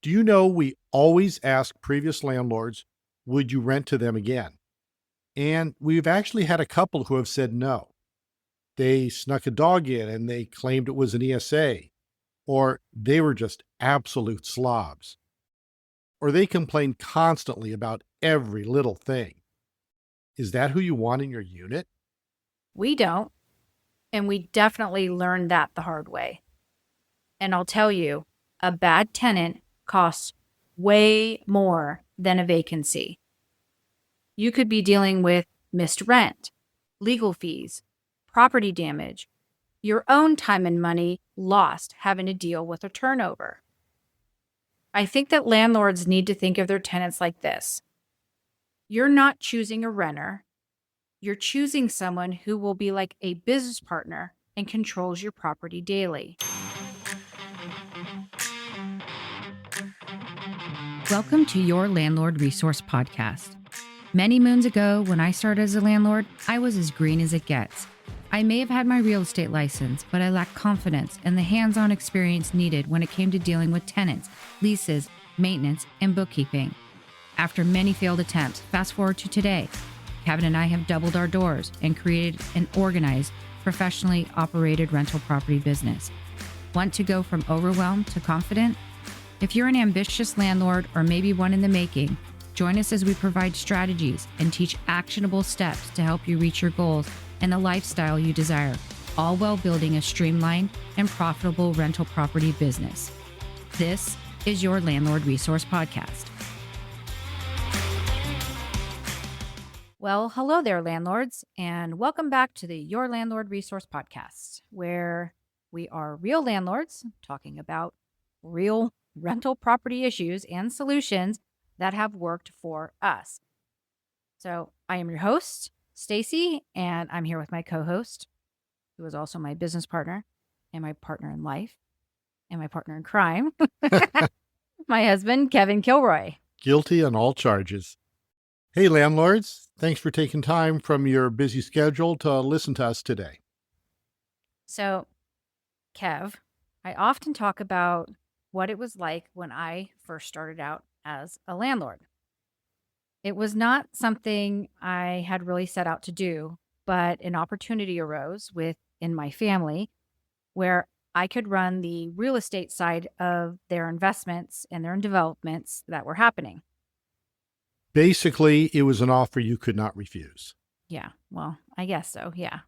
Do you know we always ask previous landlords, would you rent to them again? And we've actually had a couple who have said no. They snuck a dog in and they claimed it was an ESA, or they were just absolute slobs, or they complained constantly about every little thing. Is that who you want in your unit? We don't. And we definitely learned that the hard way. And I'll tell you, a bad tenant costs way more than a vacancy. You could be dealing with missed rent, legal fees, property damage, your own time and money lost having to deal with a turnover. I think that landlords need to think of their tenants like this. You're not choosing a renter. You're choosing someone who will be like a business partner and controls your property daily. Welcome to Your Landlord Resource Podcast. Many moons ago, when I started as a landlord, I was as green as it gets. I may have had my real estate license, but I lacked confidence and the hands-on experience needed when it came to dealing with tenants, leases, maintenance, and bookkeeping. After many failed attempts, fast forward to today, Kevin and I have doubled our doors and created an organized, professionally operated rental property business. Want to go from overwhelmed to confident? If you're an ambitious landlord or maybe one in the making, join us as we provide strategies and teach actionable steps to help you reach your goals and the lifestyle you desire, all while building a streamlined and profitable rental property business. This is Your Landlord Resource Podcast. Well, hello there, landlords, and welcome back to the Your Landlord Resource Podcast, where we are real landlords talking about real rental property issues and solutions that have worked for us. So I am your host, Stacie, and I'm here with my co-host, who is also my business partner and my partner in life and my partner in crime, my husband, Kevin Kilroy. Guilty on all charges. Hey, landlords. Thanks for taking time from your busy schedule to listen to us today. So, Kev, I often talk about what it was like when I first started out as a landlord. It was not something I had really set out to do, but an opportunity arose within my family where I could run the real estate side of their investments and their developments that were happening. Basically, it was an offer you could not refuse. Yeah, well, I guess so, yeah.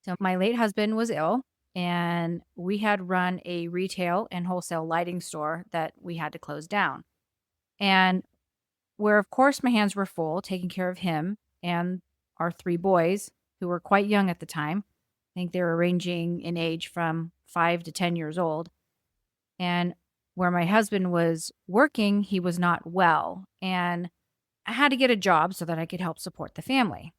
So my late husband was ill, and we had run a retail and wholesale lighting store that we had to close down. And where, of course, my hands were full taking care of him and our three boys, who were quite young at the time. I think they were ranging in age from 5 to 10 years old. And where my husband was working, he was not well. And I had to get a job so that I could help support the family.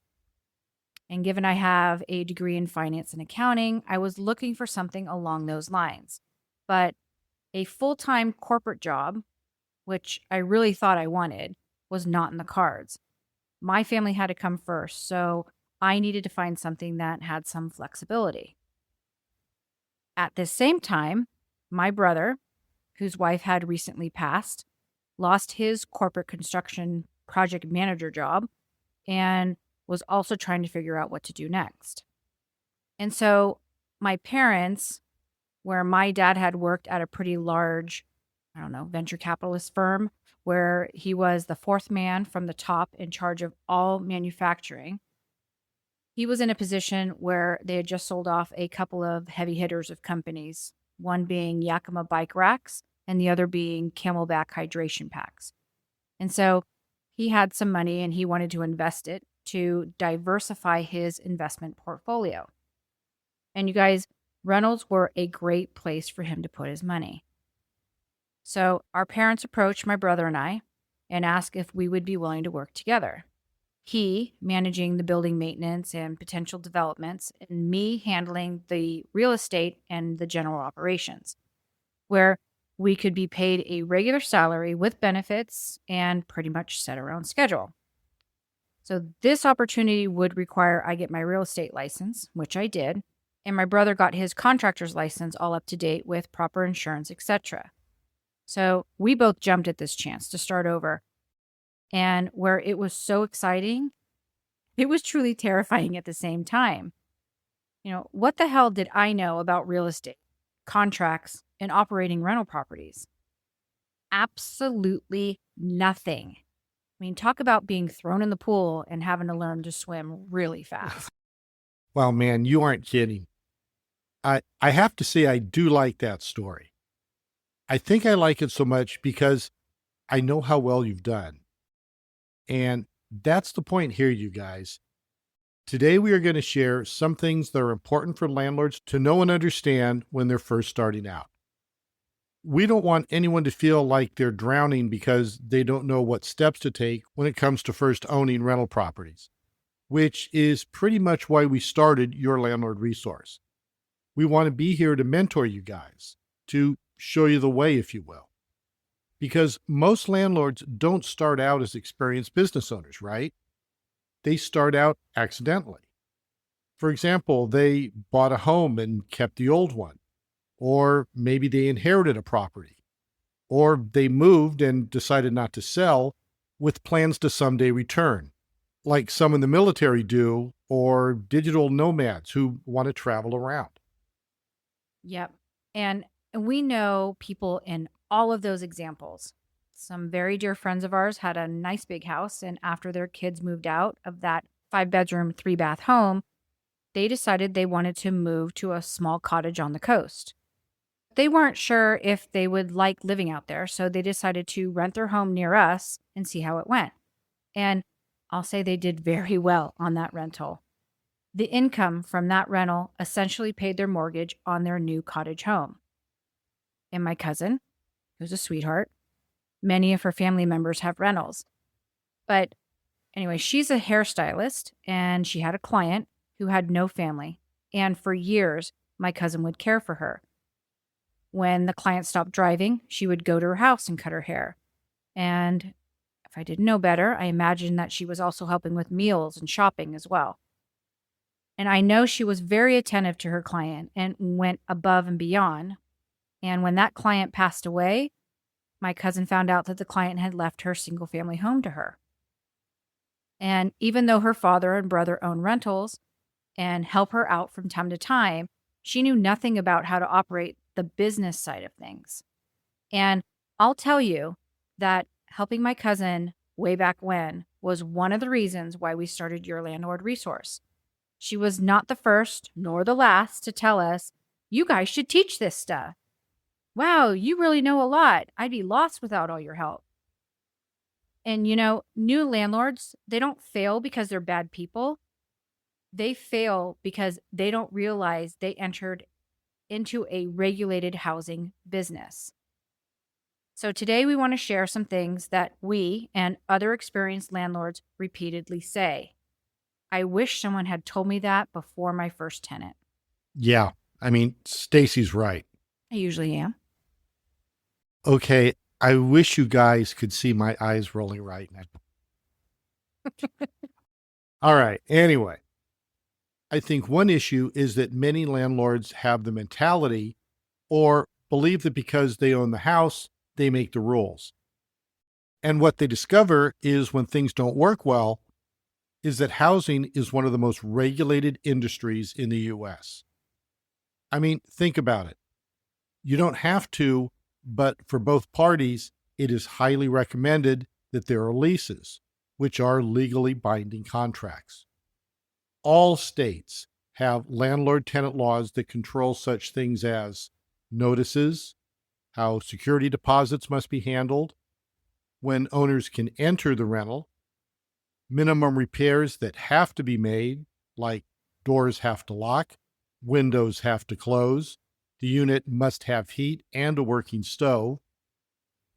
And given I have a degree in finance and accounting, I was looking for something along those lines. But a full-time corporate job, which I really thought I wanted, was not in the cards. My family had to come first, so I needed to find something that had some flexibility. At this same time, my brother, whose wife had recently passed, lost his corporate construction project manager job and was also trying to figure out what to do next. And so my parents, where my dad had worked at a pretty large, venture capitalist firm, where he was the fourth man from the top in charge of all manufacturing. He was in a position where they had just sold off a couple of heavy hitters of companies, one being Yakima bike racks and the other being Camelback hydration packs. And so he had some money and he wanted to invest it to diversify his investment portfolio. And you guys, rentals were a great place for him to put his money. So our parents approached my brother and I and asked if we would be willing to work together. He managing the building maintenance and potential developments, and me handling the real estate and the general operations, where we could be paid a regular salary with benefits and pretty much set our own schedule. So this opportunity would require I get my real estate license, which I did, and my brother got his contractor's license all up to date with proper insurance, etc. So we both jumped at this chance to start over. And where it was so exciting, it was truly terrifying at the same time. What the hell did I know about real estate, contracts, and operating rental properties? Absolutely nothing. I mean, talk about being thrown in the pool and having to learn to swim really fast. Well, man, you aren't kidding. I have to say, I do like that story. I think I like it so much because I know how well you've done. And that's the point here, you guys. Today, we are going to share some things that are important for landlords to know and understand when they're first starting out. We don't want anyone to feel like they're drowning because they don't know what steps to take when it comes to first owning rental properties, which is pretty much why we started Your Landlord Resource. We want to be here to mentor you guys, to show you the way, if you will. Because most landlords don't start out as experienced business owners, right? They start out accidentally. For example, they bought a home and kept the old one, or maybe they inherited a property, or they moved and decided not to sell with plans to someday return, like some in the military do, or digital nomads who want to travel around. Yep. And we know people in all of those examples. Some very dear friends of ours had a nice big house, and after their kids moved out of that 5-bedroom, 3-bath home, they decided they wanted to move to a small cottage on the coast. They weren't sure if they would like living out there, so they decided to rent their home near us and see how it went. And I'll say they did very well on that rental. The income from that rental essentially paid their mortgage on their new cottage home. And my cousin, who's a sweetheart, many of her family members have rentals. But anyway, she's a hairstylist, and she had a client who had no family. And for years, my cousin would care for her. When the client stopped driving, she would go to her house and cut her hair. And if I didn't know better, I imagined that she was also helping with meals and shopping as well. And I know she was very attentive to her client and went above and beyond. And when that client passed away, my cousin found out that the client had left her single-family home to her. And even though her father and brother own rentals and help her out from time to time, she knew nothing about how to operate the business side of things. And I'll tell you that helping my cousin way back when was one of the reasons why we started Your Landlord Resource. She was not the first nor the last to tell us, you guys should teach this stuff. Wow, you really know a lot. I'd be lost without all your help. And new landlords, they don't fail because they're bad people. They fail because they don't realize they entered into a regulated housing business. So today we want to share some things that we and other experienced landlords repeatedly say. I wish someone had told me that before my first tenant. Yeah, I mean, Stacie's right. I usually am. Okay, I wish you guys could see my eyes rolling right now. All right, anyway. I think one issue is that many landlords have the mentality or believe that because they own the house, they make the rules. And what they discover is when things don't work well, is that housing is one of the most regulated industries in the US. I mean, think about it. You don't have to, but for both parties, it is highly recommended that there are leases, which are legally binding contracts. All states have landlord-tenant laws that control such things as notices, how security deposits must be handled, when owners can enter the rental, minimum repairs that have to be made, like doors have to lock, windows have to close, the unit must have heat and a working stove.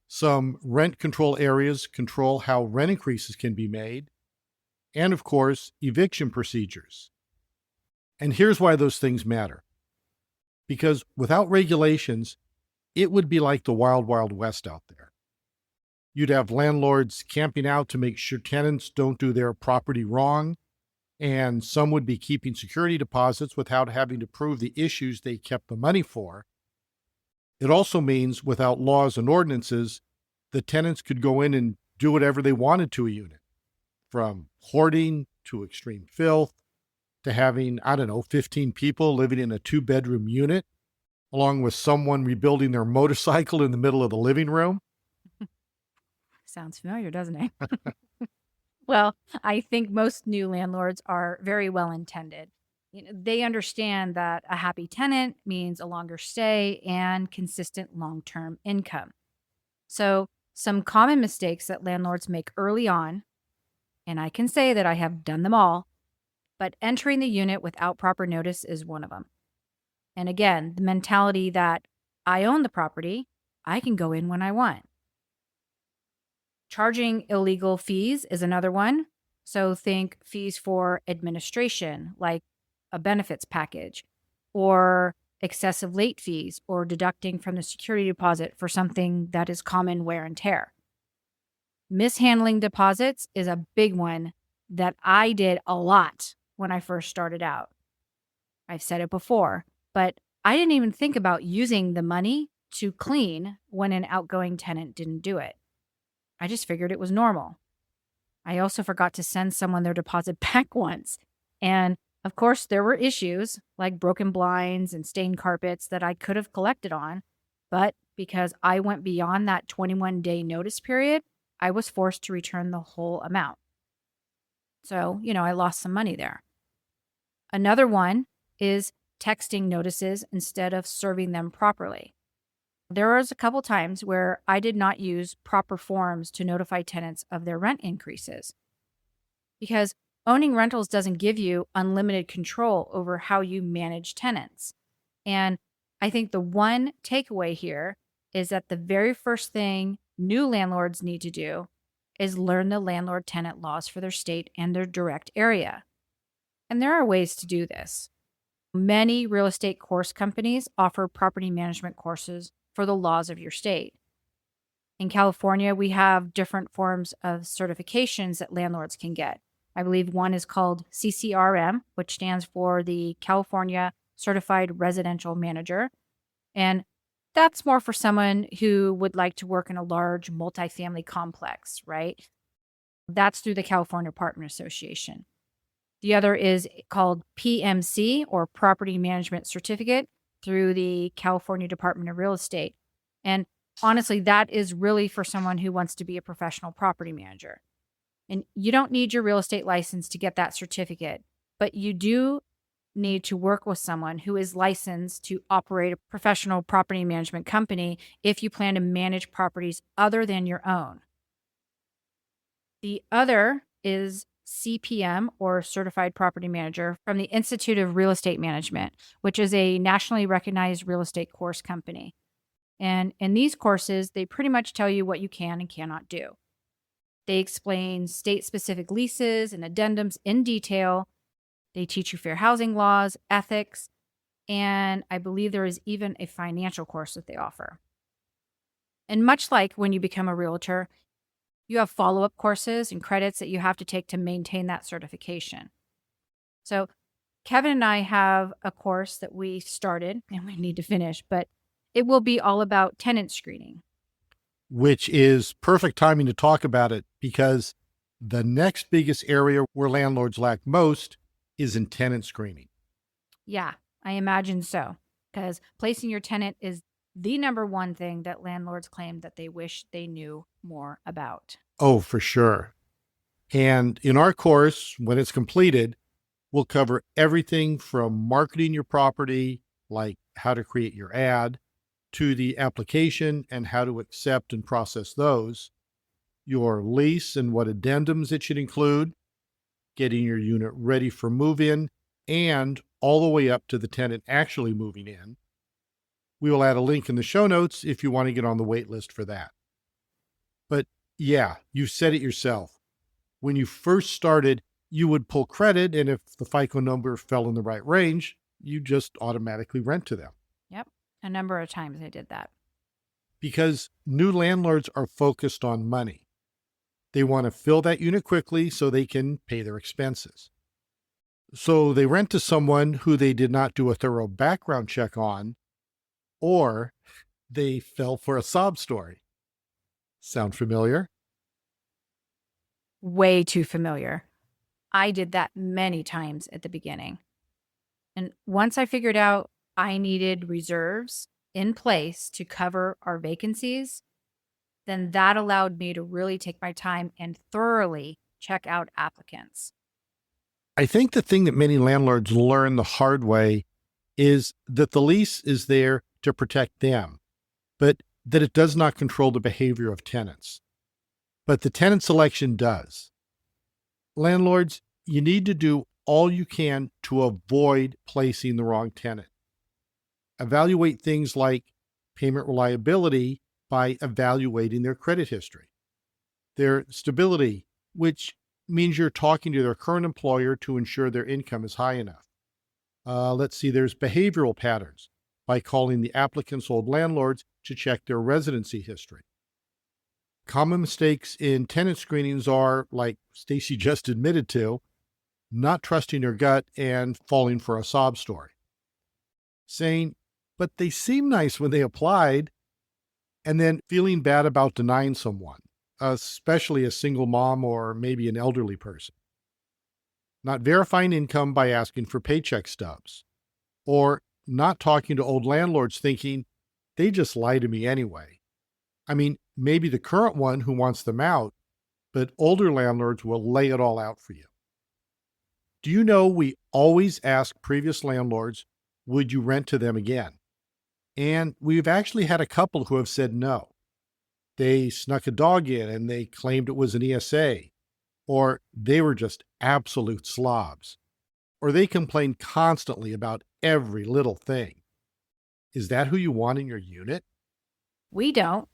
Some rent control areas control how rent increases can be made, and of course, eviction procedures. And here's why those things matter. Because without regulations, it would be like the wild, wild west out there. You'd have landlords camping out to make sure tenants don't do their property wrong, and some would be keeping security deposits without having to prove the issues they kept the money for. It also means without laws and ordinances, the tenants could go in and do whatever they wanted to a unit, from hoarding to extreme filth to having, 15 people living in a 2-bedroom unit, along with someone rebuilding their motorcycle in the middle of the living room. Sounds familiar, doesn't it? Well, I think most new landlords are very well intended. They understand that a happy tenant means a longer stay and consistent long-term income. So, some common mistakes that landlords make early on, and I can say that I have done them all, but entering the unit without proper notice is one of them. And again, the mentality that I own the property, I can go in when I want. Charging illegal fees is another one. So think fees for administration, like a benefits package, or excessive late fees, or deducting from the security deposit for something that is common wear and tear. Mishandling deposits is a big one that I did a lot when I first started out. I've said it before, but I didn't even think about using the money to clean when an outgoing tenant didn't do it. I just figured it was normal. I also forgot to send someone their deposit back once. And of course, there were issues like broken blinds and stained carpets that I could have collected on. But because I went beyond that 21-day notice period, I was forced to return the whole amount. So, I lost some money there. Another one is texting notices instead of serving them properly. There was a couple times where I did not use proper forms to notify tenants of their rent increases, because owning rentals doesn't give you unlimited control over how you manage tenants. And I think the one takeaway here is that the very first thing new landlords need to do is learn the landlord-tenant laws for their state and their direct area. And there are ways to do this. Many real estate course companies offer property management courses for the laws of your state. In California, we have different forms of certifications that landlords can get. I believe one is called CCRM, which stands for the California Certified Residential Manager. And that's more for someone who would like to work in a large multifamily complex, right? That's through the California Apartment Association. The other is called PMC, or Property Management Certificate, through the California Department of Real Estate. And honestly, that is really for someone who wants to be a professional property manager. And you don't need your real estate license to get that certificate, but you do need to work with someone who is licensed to operate a professional property management company if you plan to manage properties other than your own. The other is CPM, or Certified Property Manager, from the Institute of Real Estate Management, which is a nationally recognized real estate course company. And in these courses, they pretty much tell you what you can and cannot do. They explain state-specific leases and addendums in detail. They teach you fair housing laws, ethics, and I believe there is even a financial course that they offer. And much like when you become a realtor, you have follow-up courses and credits that you have to take to maintain that certification. So Kevin and I have a course that we started and we need to finish, but it will be all about tenant screening. Which is perfect timing to talk about it, because the next biggest area where landlords lack most is in tenant screening. Yeah, I imagine so, because placing your tenant is the number one thing that landlords claim that they wish they knew more about. Oh, for sure. And in our course, when it's completed, we'll cover everything from marketing your property, like how to create your ad, to the application and how to accept and process those, your lease and what addendums it should include, getting your unit ready for move-in, and all the way up to the tenant actually moving in. We will add a link in the show notes if you want to get on the wait list for that. But yeah, you said it yourself. When you first started, you would pull credit, and if the FICO number fell in the right range, you just automatically rent to them. Yep, a number of times I did that. Because new landlords are focused on money. They want to fill that unit quickly so they can pay their expenses. So they rent to someone who they did not do a thorough background check on, or they fell for a sob story. Sound familiar? Way too familiar. I did that many times at the beginning. And once I figured out I needed reserves in place to cover our vacancies, then that allowed me to really take my time and thoroughly check out applicants. I think the thing that many landlords learn the hard way is that the lease is there to protect them, but that it does not control the behavior of tenants. But the tenant selection does. Landlords, you need to do all you can to avoid placing the wrong tenant. Evaluate things like payment reliability by evaluating their credit history, their stability, which means you're talking to their current employer to ensure their income is high enough. There's behavioral patterns by calling the applicant's old landlords to check their residency history. Common mistakes in tenant screenings are, like Stacie just admitted to, not trusting her gut and falling for a sob story. Saying, but they seem nice when they applied, and then feeling bad about denying someone, especially a single mom or maybe an elderly person. Not verifying income by asking for paycheck stubs, or not talking to old landlords thinking, they just lie to me anyway. I mean, maybe the current one who wants them out, but older landlords will lay it all out for you. Do you know we always ask previous landlords, would you rent to them again? And we've actually had a couple who have said no. They snuck a dog in and they claimed it was an ESA, or they were just absolute slobs, or they complained constantly about every little thing. Is that who you want in your unit? We don't.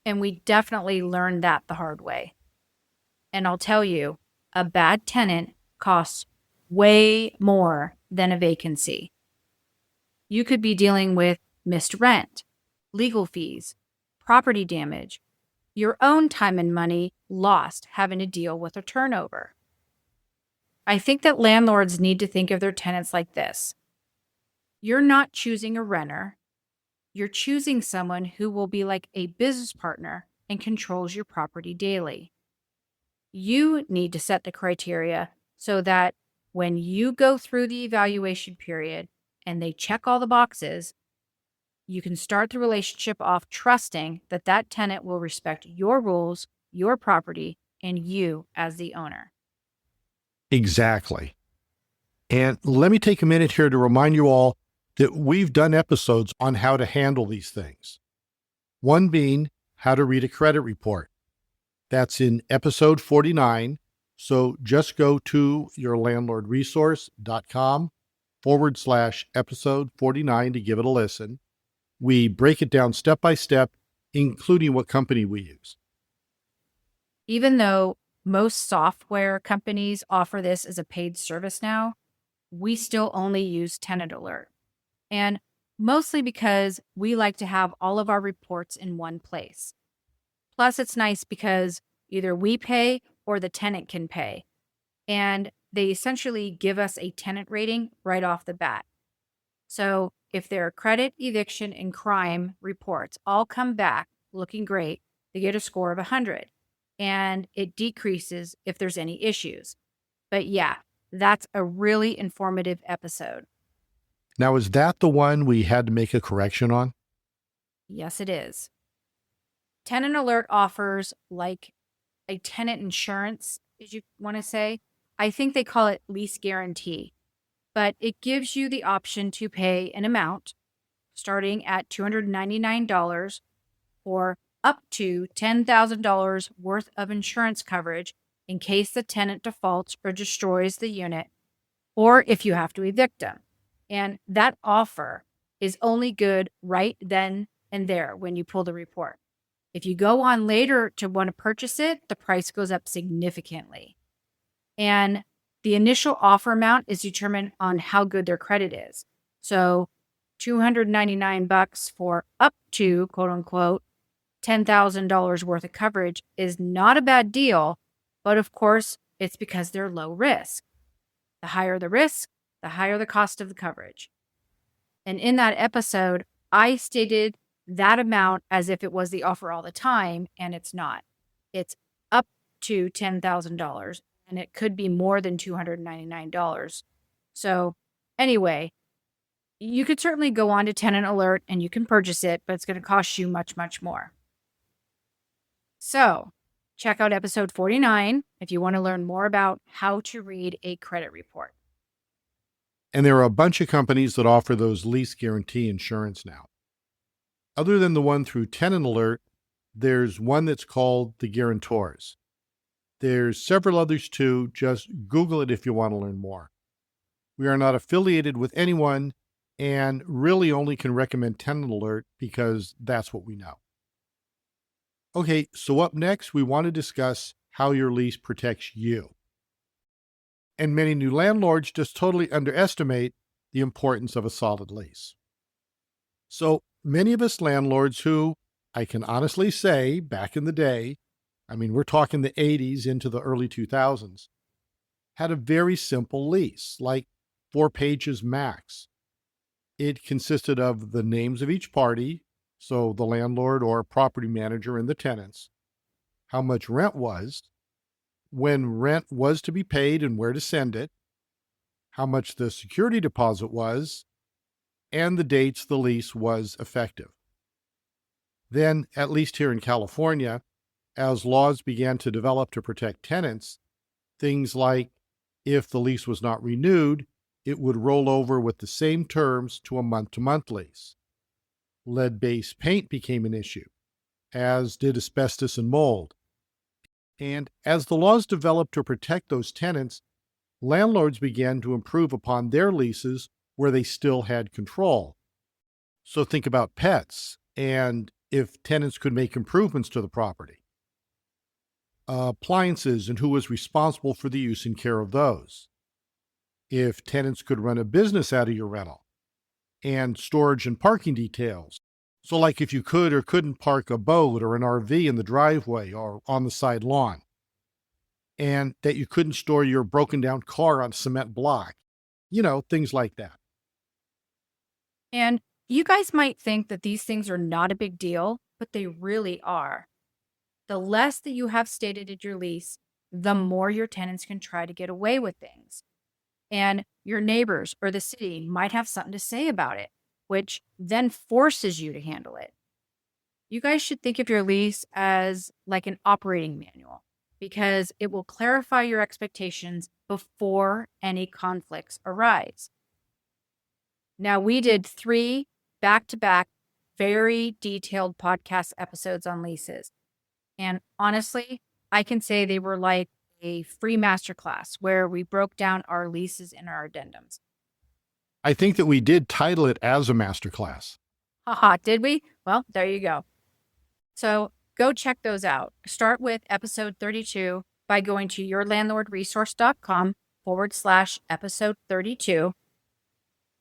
And we definitely learned that the hard way. And I'll tell you, a bad tenant costs way more than a vacancy. You could be dealing with missed rent, legal fees, property damage, your own time and money lost having to deal with a turnover. I think that landlords need to think of their tenants like this. You're not choosing a renter. You're choosing someone who will be like a business partner and controls your property daily. You need to set the criteria so that when you go through the evaluation period and they check all the boxes, you can start the relationship off trusting that that tenant will respect your rules, your property, and you as the owner. Exactly. And let me take a minute here to remind you all that we've done episodes on how to handle these things. One being how to read a credit report. That's in episode 49. So just go to yourlandlordresource.com/episode 49 to give it a listen. We break it down step by step, including what company we use. Even though most software companies offer this as a paid service now, we still only use Tenant Alert. And mostly because we like to have all of our reports in one place. Plus, it's nice because either we pay or the tenant can pay. And they essentially give us a tenant rating right off the bat. So if their credit, eviction, and crime reports all come back looking great, they get a score of 100. And it decreases if there's any issues. But yeah, that's a really informative episode. Now, is that the one we had to make a correction on? Yes, it is. Tenant Alert offers like a tenant insurance, as you want to say. I think they call it lease guarantee, but it gives you the option to pay an amount starting at $299 for up to $10,000 worth of insurance coverage in case the tenant defaults or destroys the unit, or if you have to evict them. And that offer is only good right then and there when you pull the report. If you go on later to want to purchase it, the price goes up significantly. And the initial offer amount is determined on how good their credit is. So $299 for up to, quote unquote, $10,000 worth of coverage is not a bad deal, but of course, it's because they're low risk. The higher the risk, the higher the cost of the coverage. And in that episode, I stated that amount as if it was the offer all the time, and it's not. It's up to $10,000, and it could be more than $299. So anyway, you could certainly go on to Tenant Alert and you can purchase it, but it's going to cost you much, much more. So check out episode 49 if you want to learn more about how to read a credit report. And there are a bunch of companies that offer those lease guarantee insurance now. Other than the one through Tenant Alert, there's one that's called the Guarantors. There's several others too. Just Google it if you want to learn more. We are not affiliated with anyone and really only can recommend Tenant Alert because that's what we know. Okay, so up next, we want to discuss how your lease protects you. And many new landlords just totally underestimate the importance of a solid lease. So many of us landlords who, I can honestly say, back in the day, I mean, we're talking the 80s into the early 2000s, had a very simple lease, like 4 pages max. It consisted of the names of each party, so the landlord or property manager and the tenants, how much rent was, when rent was to be paid and where to send it, how much the security deposit was, and the dates the lease was effective. Then, at least here in California, as laws began to develop to protect tenants, things like if the lease was not renewed, it would roll over with the same terms to a month-to-month lease. Lead-based paint became an issue, as did asbestos and mold. And as the laws developed to protect those tenants, landlords began to improve upon their leases where they still had control. So think about pets and if tenants could make improvements to the property. Appliances and who was responsible for the use and care of those. If tenants could run a business out of your rental. And storage and parking details. So like if you could or couldn't park a boat or an RV in the driveway or on the side lawn. And that you couldn't store your broken down car on a cement block. Things like that. And you guys might think that these things are not a big deal, but they really are. The less that you have stated in your lease, the more your tenants can try to get away with things. And your neighbors or the city might have something to say about it, which then forces you to handle it. You guys should think of your lease as like an operating manual because it will clarify your expectations before any conflicts arise. Now, we did 3 back-to-back, very detailed podcast episodes on leases. And honestly, I can say they were like a free masterclass where we broke down our leases and our addendums. I think that we did title it as a masterclass. Haha, did we? Well, there you go. So go check those out. Start with episode 32 by going to yourlandlordresource.com/episode 32.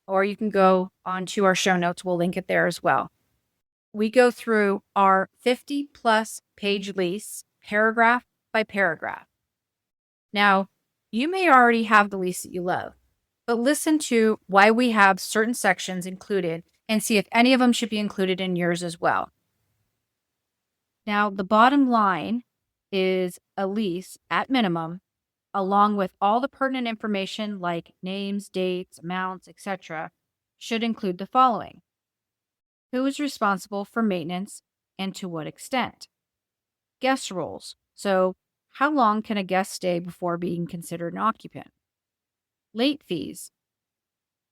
Or you can go onto our show notes. We'll link it there as well. We go through our 50-plus page lease, paragraph by paragraph. Now, you may already have the lease that you love, but listen to why we have certain sections included and see if any of them should be included in yours as well. Now, the bottom line is a lease at minimum, along with all the pertinent information like names, dates, amounts, etc., should include the following. Who is responsible for maintenance and to what extent? Guest rules. So, how long can a guest stay before being considered an occupant? Late fees.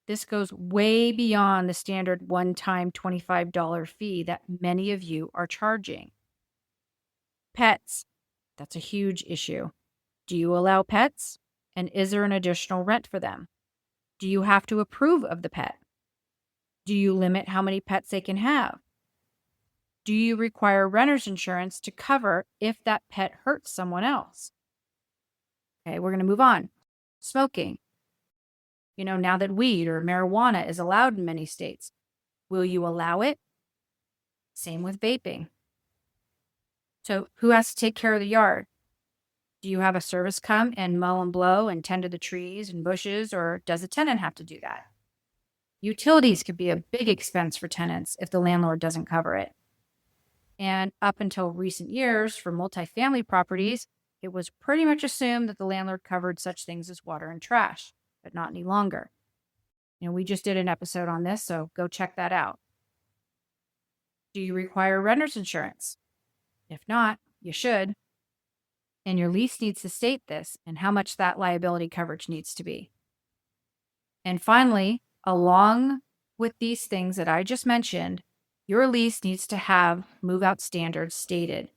This goes way beyond the standard one-time $25 fee that many of you are charging. Pets. That's a huge issue. Do you allow pets? And is there an additional rent for them? Do you have to approve of the pet? Do you limit how many pets they can have? Do you require renter's insurance to cover if that pet hurts someone else? Okay, we're going to move on. Smoking. Now that weed or marijuana is allowed in many states, will you allow it? Same with vaping. So who has to take care of the yard? Do you have a service come and mow and blow and tend to the trees and bushes, or does a tenant have to do that? Utilities could be a big expense for tenants if the landlord doesn't cover it. And up until recent years, for multifamily properties, it was pretty much assumed that the landlord covered such things as water and trash, but not any longer. We just did an episode on this, so go check that out. Do you require renter's insurance? If not, you should. And your lease needs to state this and how much that liability coverage needs to be. And finally, along with these things that I just mentioned, your lease needs to have move-out standards stated.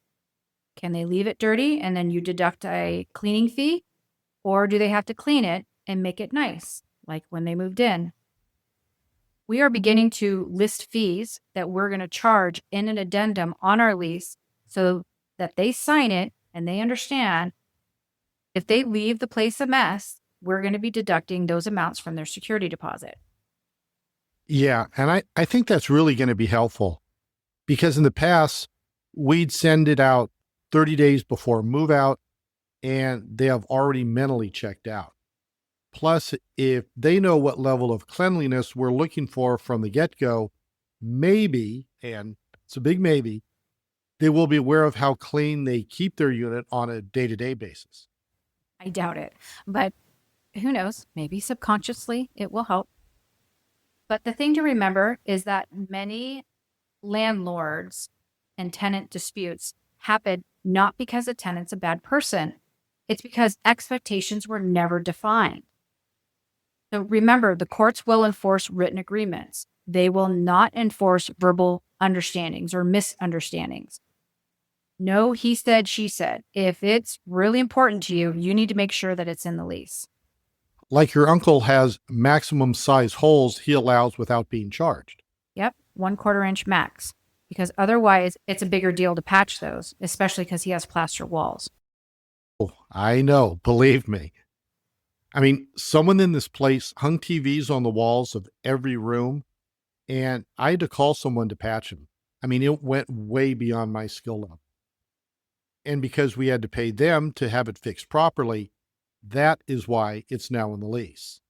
Can they leave it dirty and then you deduct a cleaning fee? Or do they have to clean it and make it nice, like when they moved in? We are beginning to list fees that we're going to charge in an addendum on our lease so that they sign it and they understand if they leave the place a mess, we're going to be deducting those amounts from their security deposit. Yeah. And I think that's really going to be helpful because in the past, we'd send it out 30 days before move out and they have already mentally checked out. Plus, if they know what level of cleanliness we're looking for from the get-go, maybe, and it's a big maybe, they will be aware of how clean they keep their unit on a day-to-day basis. I doubt it, but who knows? Maybe subconsciously it will help. But the thing to remember is that many landlords and tenant disputes happen not because a tenant's a bad person. It's because expectations were never defined. So remember, the courts will enforce written agreements. They will not enforce verbal understandings or misunderstandings. No, he said, she said. If it's really important to you, you need to make sure that it's in the lease. Like your uncle has maximum size holes he allows without being charged. Yep, 1/4 inch max. Because otherwise, it's a bigger deal to patch those, especially because he has plaster walls. Oh, I know, believe me. I mean, someone in this place hung TVs on the walls of every room, and I had to call someone to patch them. I mean, it went way beyond my skill level. And because we had to pay them to have it fixed properly, that is why it's now in the lease.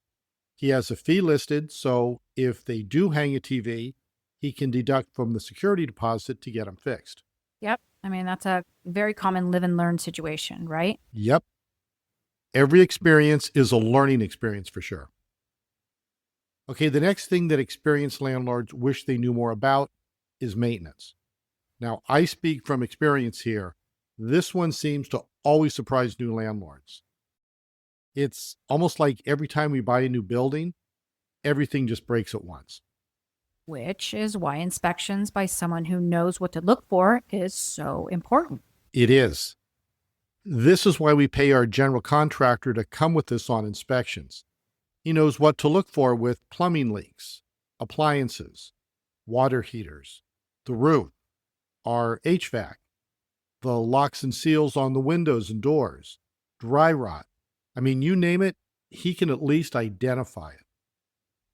He has a fee listed, so if they do hang a TV, he can deduct from the security deposit to get them fixed. Yep. I mean, that's a very common live and learn situation, right? Yep. Every experience is a learning experience for sure. Okay, the next thing that experienced landlords wish they knew more about is maintenance. Now, I speak from experience here. This one seems to always surprise new landlords. It's almost like every time we buy a new building, everything just breaks at once. Which is why inspections by someone who knows what to look for is so important. It is. This is why we pay our general contractor to come with us on inspections. He knows what to look for with plumbing leaks, appliances, water heaters, the roof, our HVAC, the locks and seals on the windows and doors, dry rot. I mean, you name it, he can at least identify it.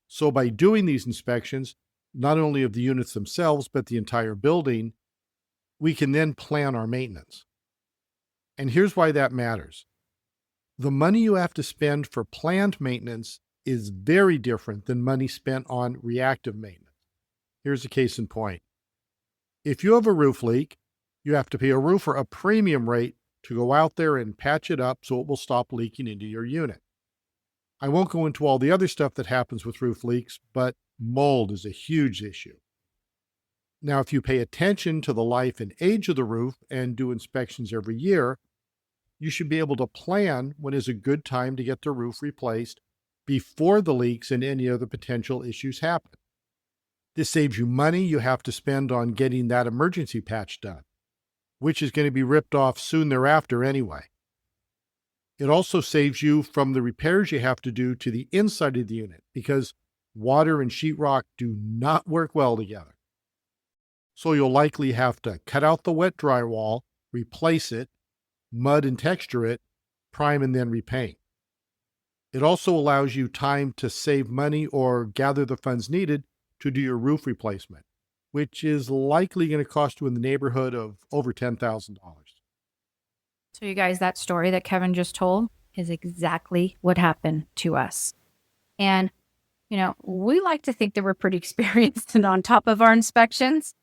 So by doing these inspections, not only of the units themselves, but the entire building, we can then plan our maintenance. And here's why that matters. The money you have to spend for planned maintenance is very different than money spent on reactive maintenance. Here's a case in point. If you have a roof leak, you have to pay a roofer a premium rate to go out there and patch it up so it will stop leaking into your unit. I won't go into all the other stuff that happens with roof leaks, but mold is a huge issue. Now, if you pay attention to the life and age of the roof and do inspections every year, you should be able to plan when is a good time to get the roof replaced before the leaks and any other potential issues happen. This saves you money you have to spend on getting that emergency patch done, which is going to be ripped off soon thereafter anyway. It also saves you from the repairs you have to do to the inside of the unit because water and sheetrock do not work well together. So you'll likely have to cut out the wet drywall, replace it, mud and texture it, prime and then repaint. It also allows you time to save money or gather the funds needed to do your roof replacement, which is likely going to cost you in the neighborhood of over $10,000. So you guys, that story that Kevin just told is exactly what happened to us. And We like to think that we're pretty experienced and on top of our inspections.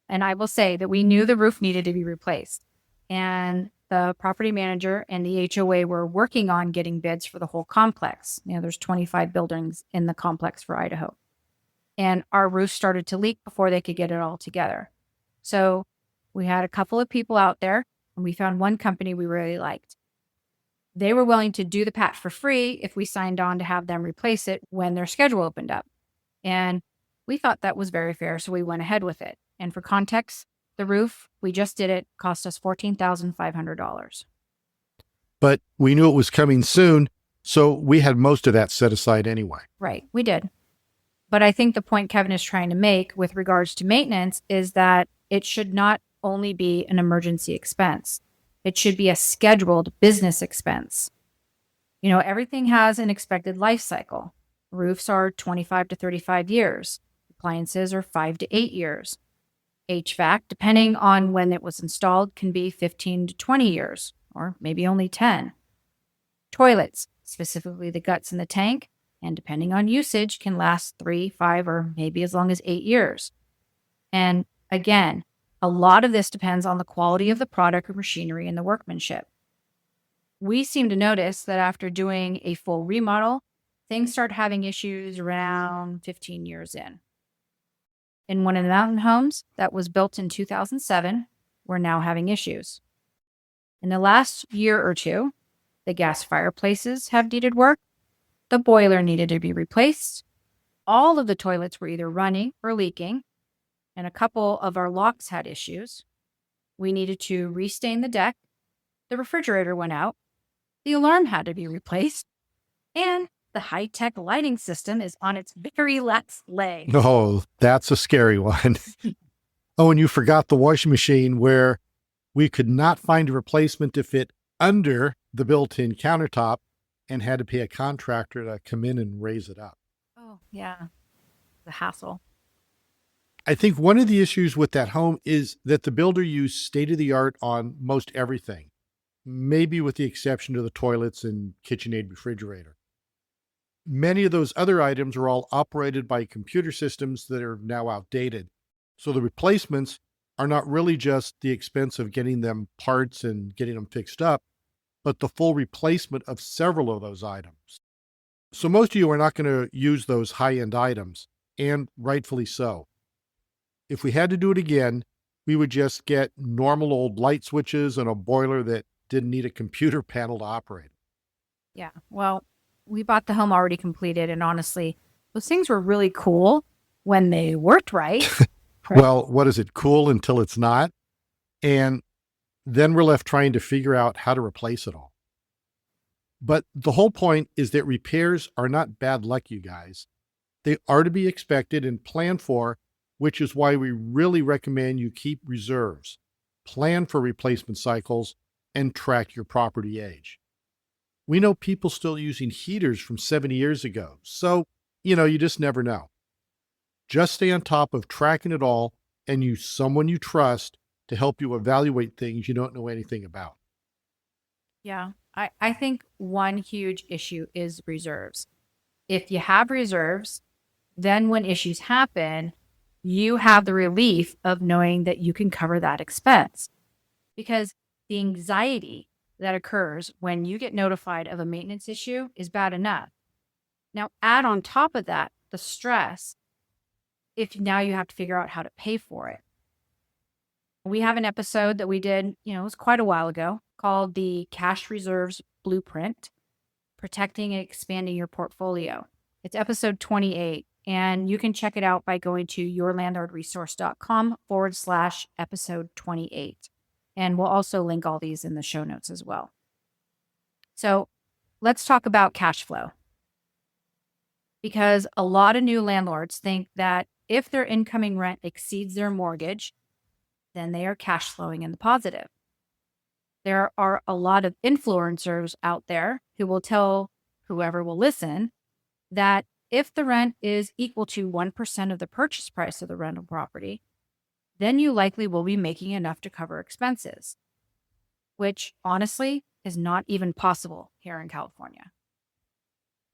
And I will say that we knew the roof needed to be replaced. And the property manager and the HOA were working on getting bids for the whole complex. There's 25 buildings in the complex for Idaho. And our roof started to leak before they could get it all together. So we had a couple of people out there, and we found one company we really liked. They were willing to do the patch for free if we signed on to have them replace it when their schedule opened up. And we thought that was very fair, so we went ahead with it. And for context, the roof, we just did it, cost us $14,500. But we knew it was coming soon, so we had most of that set aside anyway. Right, we did. But I think the point Kevin is trying to make with regards to maintenance is that it should not only be an emergency expense. It should be a scheduled business expense. Everything has an expected life cycle. Roofs are 25 to 35 years. Appliances are 5 to 8 years. HVAC, depending on when it was installed, can be 15 to 20 years, or maybe only 10. Toilets, specifically the guts in the tank, and depending on usage, can last 3, 5, or maybe as long as 8 years. And again, a lot of this depends on the quality of the product or machinery and the workmanship. We seem to notice that after doing a full remodel, things start having issues around 15 years in. In one of the mountain homes that was built in 2007, we're now having issues. In the last year or two, the gas fireplaces have needed work. The boiler needed to be replaced. All of the toilets were either running or leaking, and a couple of our locks had issues. We needed to restain the deck. The refrigerator went out. The alarm had to be replaced. And the high-tech lighting system is on its very last leg. Oh, that's a scary one. Oh, and you forgot the washing machine where we could not find a replacement to fit under the built-in countertop and had to pay a contractor to come in and raise it up. Oh, yeah. The hassle. I think one of the issues with that home is that the builder used state-of-the-art on most everything, maybe with the exception of the toilets and KitchenAid refrigerator. Many of those other items are all operated by computer systems that are now outdated. So the replacements are not really just the expense of getting them parts and getting them fixed up, but the full replacement of several of those items. So most of you are not going to use those high-end items, and rightfully so. If we had to do it again, we would just get normal old light switches and a boiler that didn't need a computer panel to operate. Yeah, well, we bought the home already completed, and honestly, those things were really cool when they worked right. Well, what is it? Cool until it's not. And then we're left trying to figure out how to replace it all. But the whole point is that repairs are not bad luck, you guys. They are to be expected and planned for, which is why we really recommend you keep reserves, plan for replacement cycles, and track your property age. We know people still using heaters from 70 years ago, so, you just never know. Just stay on top of tracking it all and use someone you trust to help you evaluate things you don't know anything about. Yeah, I think one huge issue is reserves. If you have reserves, then when issues happen, you have the relief of knowing that you can cover that expense. Because the anxiety that occurs when you get notified of a maintenance issue is bad enough. Now, add on top of that the stress if now you have to figure out how to pay for it. We have an episode that we did, it was quite a while ago, called the Cash Reserves Blueprint, Protecting and Expanding Your Portfolio. It's episode 28, and you can check it out by going to yourlandlordresource.com/episode 28. And we'll also link all these in the show notes as well. So let's talk about cash flow. Because a lot of new landlords think that if their incoming rent exceeds their mortgage, then they are cash flowing in the positive. There are a lot of influencers out there who will tell whoever will listen that if the rent is equal to 1% of the purchase price of the rental property, then you likely will be making enough to cover expenses, which honestly is not even possible here in California.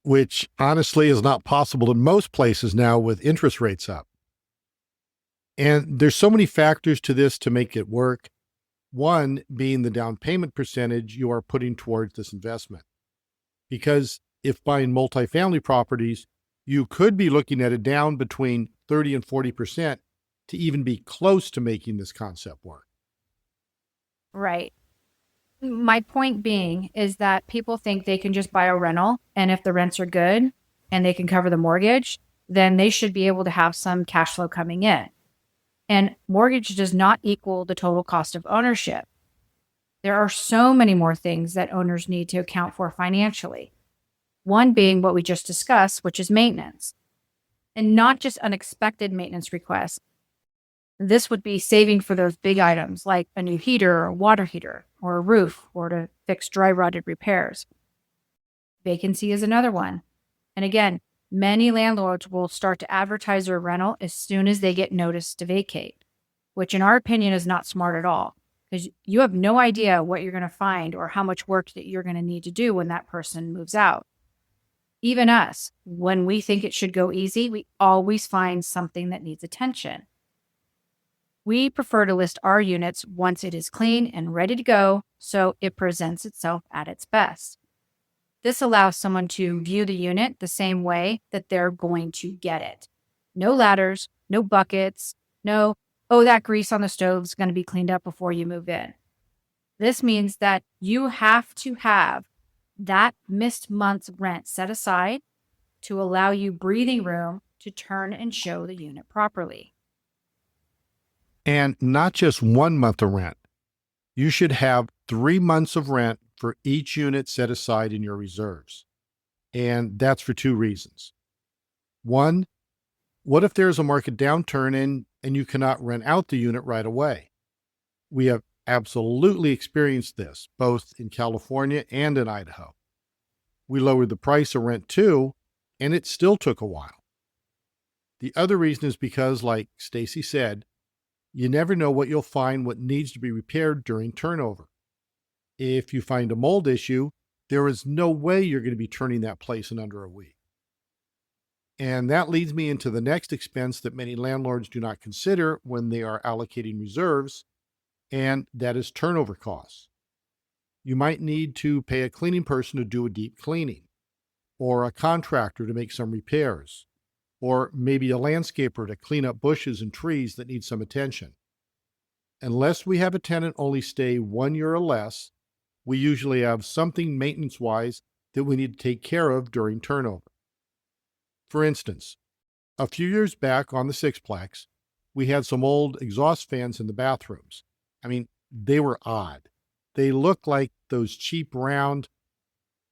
which honestly is not possible in most places now with interest rates up. And there's so many factors to this to make it work. One being the down payment percentage you are putting towards this investment. Because if buying multifamily properties, you could be looking at a down between 30 and 40% to even be close to making this concept work. Right. My point being is that people think they can just buy a rental, and if the rents are good and they can cover the mortgage, then they should be able to have some cash flow coming in. And mortgage does not equal the total cost of ownership. There are so many more things that owners need to account for financially. One being what we just discussed, which is maintenance. And not just unexpected maintenance requests. This would be saving for those big items like a new heater or a water heater or a roof or to fix dry rotted repairs. Vacancy is another one. And again, many landlords will start to advertise their rental as soon as they get notice to vacate, which in our opinion is not smart at all because you have no idea what you're going to find or how much work that you're going to need to do when that person moves out. Even us, when we think it should go easy, we always find something that needs attention. We prefer to list our units once it is clean and ready to go, so it presents itself at its best. This allows someone to view the unit the same way that they're going to get it. No ladders, no buckets, no, oh, that grease on the stove is going to be cleaned up before you move in. This means that you have to have that missed month's rent set aside to allow you breathing room to turn and show the unit properly. And not just 1 month of rent. You should have 3 months of rent for each unit set aside in your reserves. And that's for 2 reasons. One, what if there's a market downturn and you cannot rent out the unit right away? We have absolutely experienced this, both in California and in Idaho. We lowered the price of rent too, and it still took a while. The other reason is because, like Stacie said, you never know what you'll find what needs to be repaired during turnover. If you find a mold issue, there is no way you're going to be turning that place in under a week. And that leads me into the next expense that many landlords do not consider when they are allocating reserves, and that is turnover costs. You might need to pay a cleaning person to do a deep cleaning, or a contractor to make some repairs, or maybe a landscaper to clean up bushes and trees that need some attention. Unless we have a tenant only stay 1 year or less, we usually have something maintenance-wise that we need to take care of during turnover. For instance, a few years back on the Sixplex, we had some old exhaust fans in the bathrooms. I mean, they were odd. They looked like those cheap round,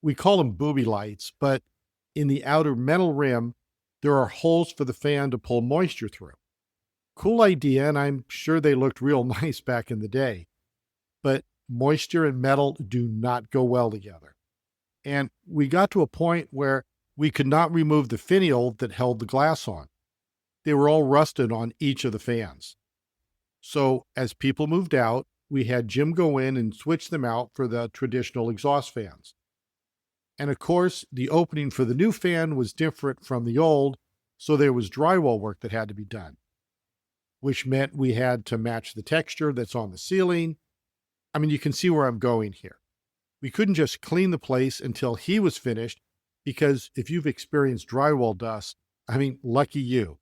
we call them booby lights, but in the outer metal rim, there are holes for the fan to pull moisture through. Cool idea, and I'm sure they looked real nice back in the day. But moisture and metal do not go well together. And we got to a point where we could not remove the finial that held the glass on. They were all rusted on each of the fans. So as people moved out, we had Jim go in and switch them out for the traditional exhaust fans. And of course, the opening for the new fan was different from the old, so there was drywall work that had to be done, which meant we had to match the texture that's on the ceiling. I mean, you can see where I'm going here. We couldn't just clean the place until he was finished, because if you've experienced drywall dust, I mean, lucky you.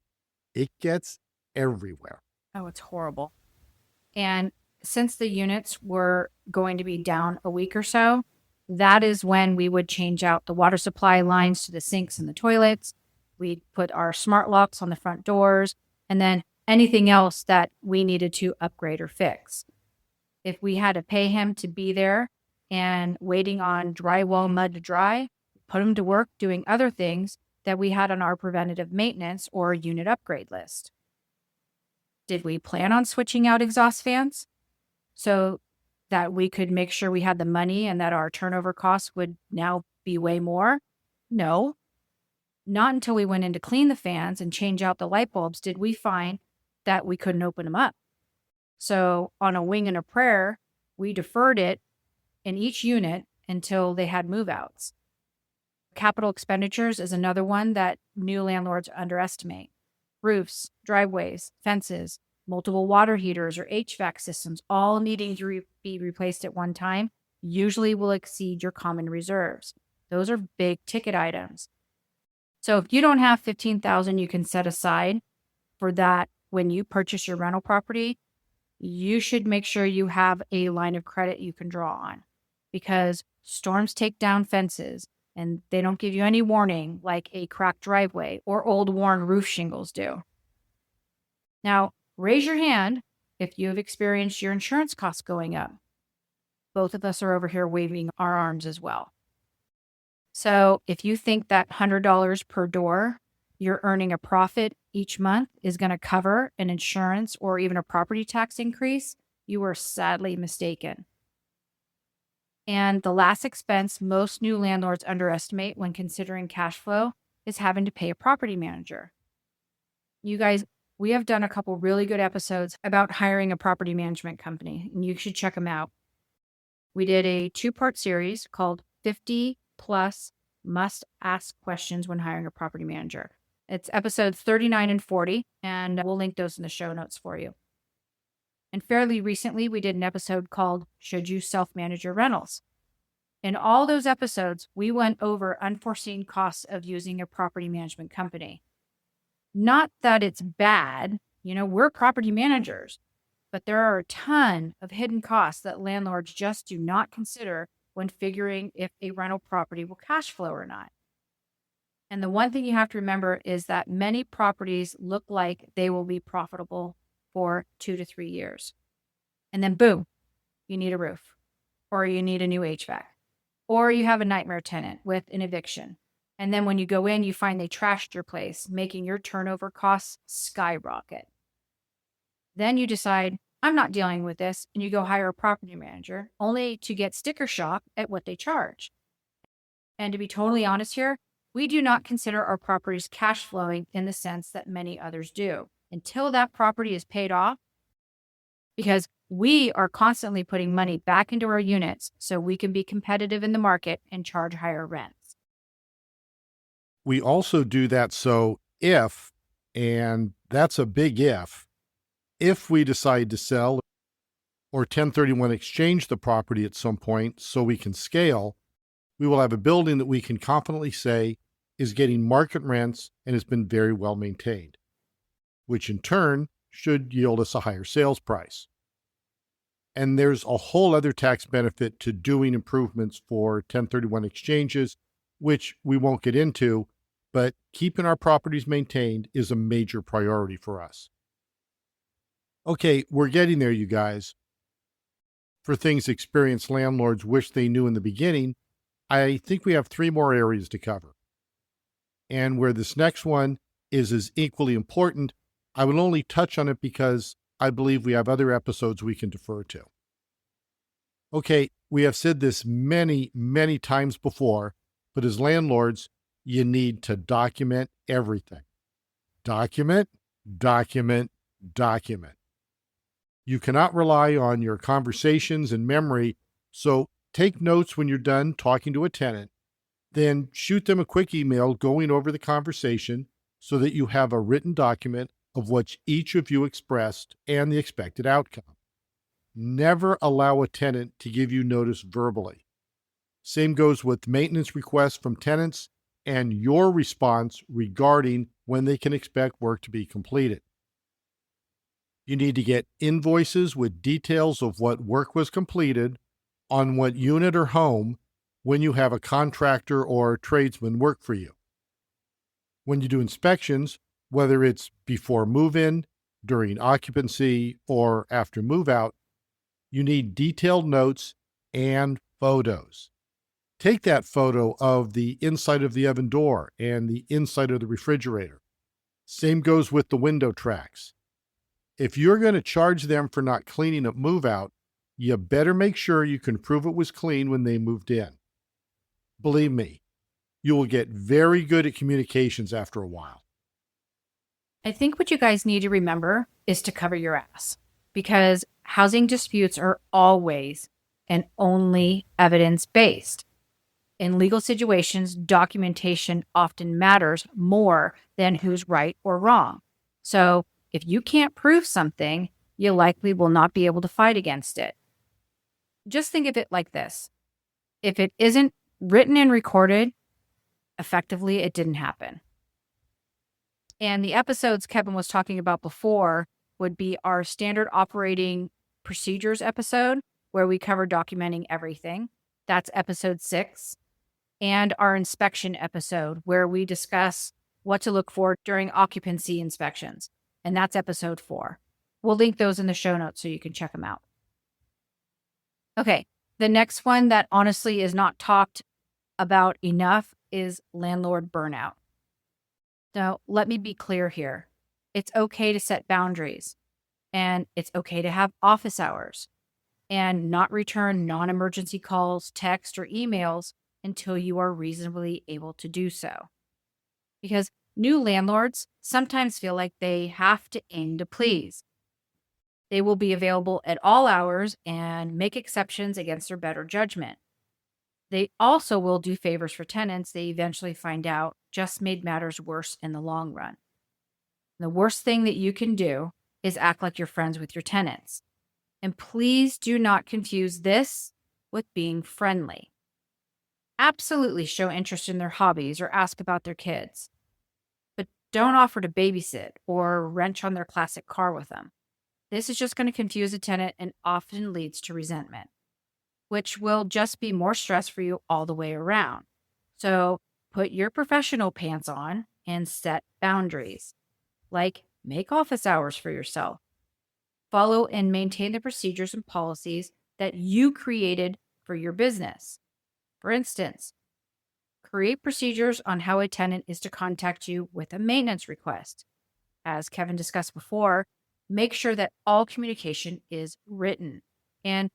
It gets everywhere. Oh, it's horrible. And since the units were going to be down a week or so, that is when we would change out the water supply lines to the sinks and the toilets. We'd put our smart locks on the front doors, and then anything else that we needed to upgrade or fix. If we had to pay him to be there and waiting on drywall mud to dry, put him to work doing other things that we had on our preventative maintenance or unit upgrade list. Did we plan on switching out exhaust fans so that we could make sure we had the money and that our turnover costs would now be way more? No. Not until we went in to clean the fans and change out the light bulbs did we find that we couldn't open them up. So on a wing and a prayer, we deferred it in each unit until they had move-outs. Capital expenditures is another one that new landlords underestimate. Roofs, driveways, fences, multiple water heaters or HVAC systems, all needing to be replaced at one time, usually will exceed your common reserves. Those are big ticket items. So if you don't have $15,000 you can set aside for that when you purchase your rental property, you should make sure you have a line of credit you can draw on, because storms take down fences and they don't give you any warning like a cracked driveway or old worn roof shingles do. Now, raise your hand if you have experienced your insurance costs going up. Both of us are over here waving our arms as well. So if you think that $100 per door you're earning a profit each month is going to cover an insurance or even a property tax increase, you are sadly mistaken. And the last expense most new landlords underestimate when considering cash flow is having to pay a property manager. You guys, we have done a couple really good episodes about hiring a property management company, and you should check them out. We did a 2-part series called 50 plus must ask questions when hiring a property manager. It's episodes 39 and 40, and we'll link those in the show notes for you. And fairly recently, we did an episode called Should You Self-Manage Your Rentals? In all those episodes, we went over unforeseen costs of using a property management company. Not that it's bad, we're property managers, but there are a ton of hidden costs that landlords just do not consider when figuring if a rental property will cash flow or not. And the one thing you have to remember is that many properties look like they will be profitable for 2 to 3 years. And then boom, you need a roof, or you need a new HVAC, or you have a nightmare tenant with an eviction. And then when you go in, you find they trashed your place, making your turnover costs skyrocket. Then you decide, I'm not dealing with this, and you go hire a property manager, only to get sticker shock at what they charge. And to be totally honest here, we do not consider our properties cash flowing in the sense that many others do until that property is paid off, because we are constantly putting money back into our units so we can be competitive in the market and charge higher rents. We also do that so if, and that's a big if we decide to sell or 1031 exchange the property at some point so we can scale, we will have a building that we can confidently say is getting market rents and has been very well maintained, which in turn should yield us a higher sales price. And there's a whole other tax benefit to doing improvements for 1031 exchanges, which we won't get into, but keeping our properties maintained is a major priority for us. Okay, we're getting there, you guys. For things experienced landlords wish they knew in the beginning, I think we have 3 more areas to cover. And where this next one is as equally important, I will only touch on it because I believe we have other episodes we can defer to. Okay, we have said this many, many times before, but as landlords, you need to document everything. Document, document, document. You cannot rely on your conversations and memory, so take notes when you're done talking to a tenant, then shoot them a quick email going over the conversation so that you have a written document of what each of you expressed and the expected outcome. Never allow a tenant to give you notice verbally. Same goes with maintenance requests from tenants and your response regarding when they can expect work to be completed. You need to get invoices with details of what work was completed on what unit or home when you have a contractor or tradesman work for you. When you do inspections, whether it's before move-in, during occupancy, or after move-out, you need detailed notes and photos. Take that photo of the inside of the oven door and the inside of the refrigerator. Same goes with the window tracks. If you're going to charge them for not cleaning up move-out, you better make sure you can prove it was clean when they moved in. Believe me, you will get very good at communications after a while. I think what you guys need to remember is to cover your ass, because housing disputes are always and only evidence-based. In legal situations, documentation often matters more than who's right or wrong. So if you can't prove something, you likely will not be able to fight against it. Just think of it like this. If it isn't written and recorded, effectively, it didn't happen. And the episodes Kevin was talking about before would be our standard operating procedures episode, where we cover documenting everything. That's episode 6. And our inspection episode, where we discuss what to look for during occupancy inspections. And that's episode 4. We'll link those in the show notes so you can check them out. Okay, the next one that honestly is not talked about enough is landlord burnout. Now, let me be clear here. It's okay to set boundaries, and it's okay to have office hours and not return non-emergency calls, text, or emails until you are reasonably able to do so. Because new landlords sometimes feel like they have to aim to please. They will be available at all hours and make exceptions against their better judgment. They also will do favors for tenants they eventually find out just made matters worse in the long run. The worst thing that you can do is act like you're friends with your tenants. And please do not confuse this with being friendly. Absolutely show interest in their hobbies or ask about their kids. But don't offer to babysit or wrench on their classic car with them. This is just going to confuse a tenant and often leads to resentment, which will just be more stress for you all the way around. So put your professional pants on and set boundaries, like make office hours for yourself. Follow and maintain the procedures and policies that you created for your business. For instance, create procedures on how a tenant is to contact you with a maintenance request. As Kevin discussed before, make sure that all communication is written. And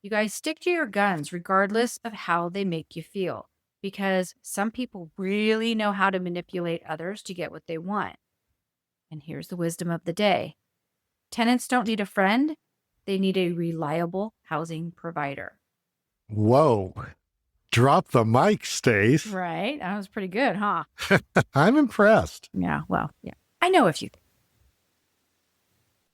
you guys stick to your guns regardless of how they make you feel, because some people really know how to manipulate others to get what they want. And here's the wisdom of the day. Tenants don't need a friend. They need a reliable housing provider. Whoa. Drop the mic, Stace. Right. That was pretty good, huh? I'm impressed. Yeah, well, yeah. I know a few things.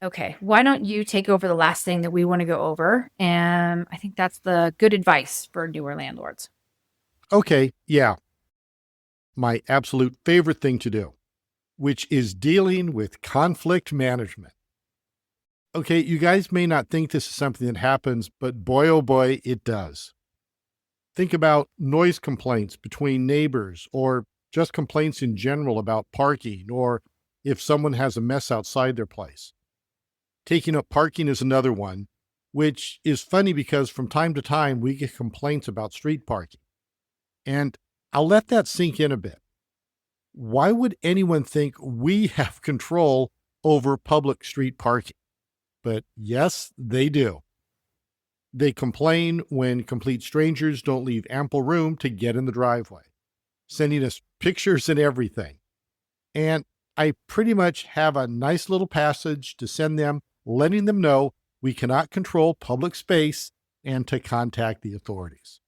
Okay, why don't you take over the last thing that we want to go over? And I think that's the good advice for newer landlords. Okay, yeah. My absolute favorite thing to do, which is dealing with conflict management. Okay, you guys may not think this is something that happens, but boy, oh boy, it does. Think about noise complaints between neighbors, or just complaints in general about parking, or if someone has a mess outside their place. Taking up parking is another one, which is funny because from time to time we get complaints about street parking. And I'll let that sink in a bit. Why would anyone think we have control over public street parking? But yes, they do. They complain when complete strangers don't leave ample room to get in the driveway, sending us pictures and everything. And I pretty much have a nice little passage to send them, letting them know we cannot control public space and to contact the authorities.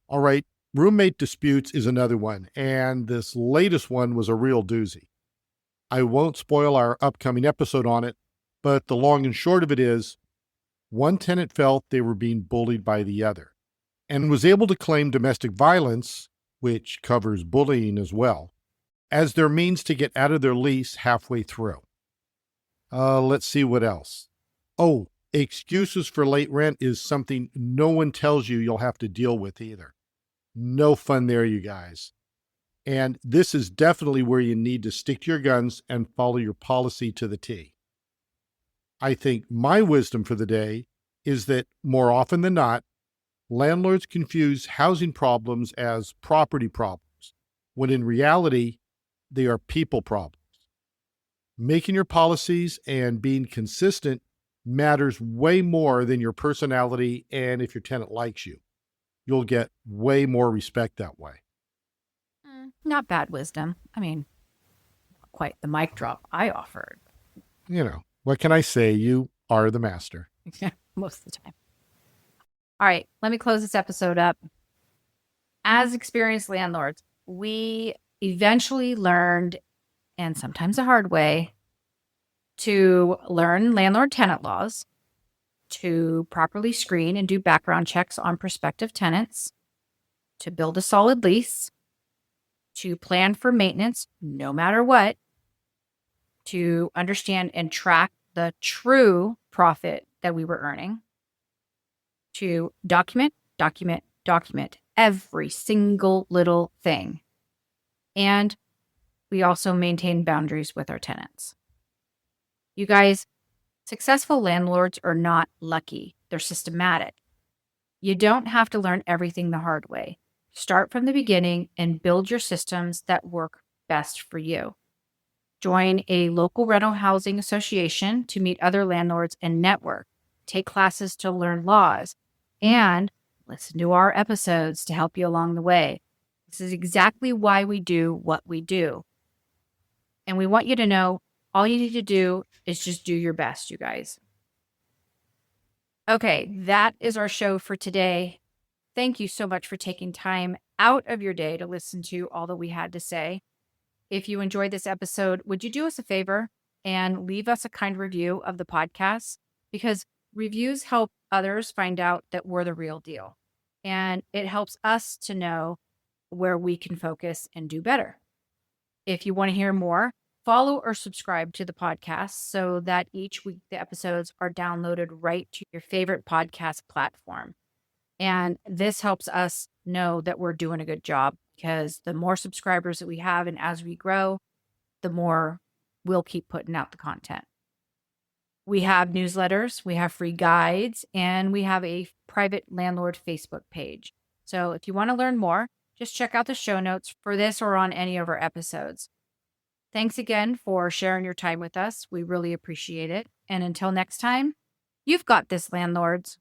All right, roommate disputes is another one, and this latest one was a real doozy. I won't spoil our upcoming episode on it, but the long and short of it is, one tenant felt they were being bullied by the other and was able to claim domestic violence, which covers bullying as well, as their means to get out of their lease halfway through. Let's see what else. Oh, excuses for late rent is something no one tells you you'll have to deal with either. No fun there, you guys. And this is definitely where you need to stick to your guns and follow your policy to the T. I think my wisdom for the day is that more often than not, landlords confuse housing problems as property problems, when in reality, they are people problems. Making your policies and being consistent matters way more than your personality and if your tenant likes you. You'll get way more respect that way. Not bad wisdom. I mean, quite the mic drop I offered. You know, what can I say? You are the master. Yeah, most of the time. All right, let me close this episode up. As experienced landlords, we eventually learned, and sometimes the hard way, to learn landlord-tenant laws, to properly screen and do background checks on prospective tenants, to build a solid lease, to plan for maintenance no matter what, to understand and track the true profit that we were earning, to document every single little thing. And we also maintain boundaries with our tenants. You guys, successful landlords are not lucky. They're systematic. You don't have to learn everything the hard way. Start from the beginning and build your systems that work best for you. Join a local rental housing association to meet other landlords and network. Take classes to learn laws, and listen to our episodes to help you along the way. This is exactly why we do what we do. And we want you to know all you need to do is just do your best, you guys. Okay, that is our show for today. Thank you so much for taking time out of your day to listen to all that we had to say. If you enjoyed this episode, would you do us a favor and leave us a kind review of the podcast? Because reviews help others find out that we're the real deal. And it helps us to know where we can focus and do better. If you want to hear more, follow or subscribe to the podcast so that each week the episodes are downloaded right to your favorite podcast platform. And this helps us know that we're doing a good job, because the more subscribers that we have and as we grow, the more we'll keep putting out the content. We have newsletters, we have free guides, and we have a private landlord Facebook page. So if you want to learn more, just check out the show notes for this or on any of our episodes. Thanks again for sharing your time with us. We really appreciate it. And until next time, you've got this, landlords.